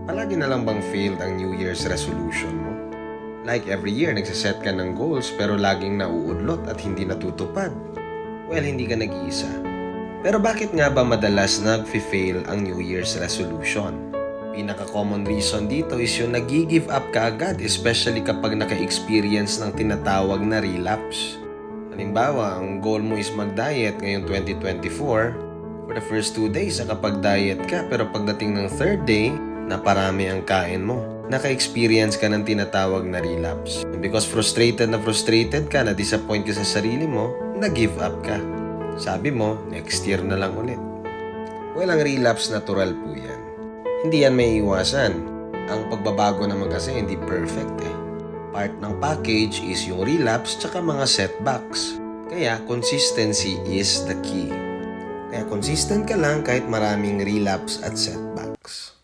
Palagi na lang bang failed ang New Year's resolution mo? Like every year, nagsaset ka ng goals pero laging nauudlot at hindi natutupad. Well, hindi ka nag-iisa. Pero bakit nga ba madalas nag-fail ang New Year's resolution? Pinaka-common reason dito is yung nag-give up ka agad, especially kapag naka-experience ng tinatawag na relapse. Halimbawa, ang goal mo is mag-diet ngayong 2024. For the first 2 days, nakapag-diet ka pero pagdating ng third day, naparami ang kain mo. Naka-experience ka ng tinatawag na relapse. And because frustrated ka, na-disappoint ka sa sarili mo, nag-give up ka. Sabi mo, next year na lang ulit. Well, ang relapse natural po yan. Hindi yan may iwasan. Ang pagbabago naman kasi hindi perfect eh. Part ng package is yung relapse tsaka mga setbacks. Kaya consistency is the key. Kaya consistent ka lang kahit maraming relapse at setbacks.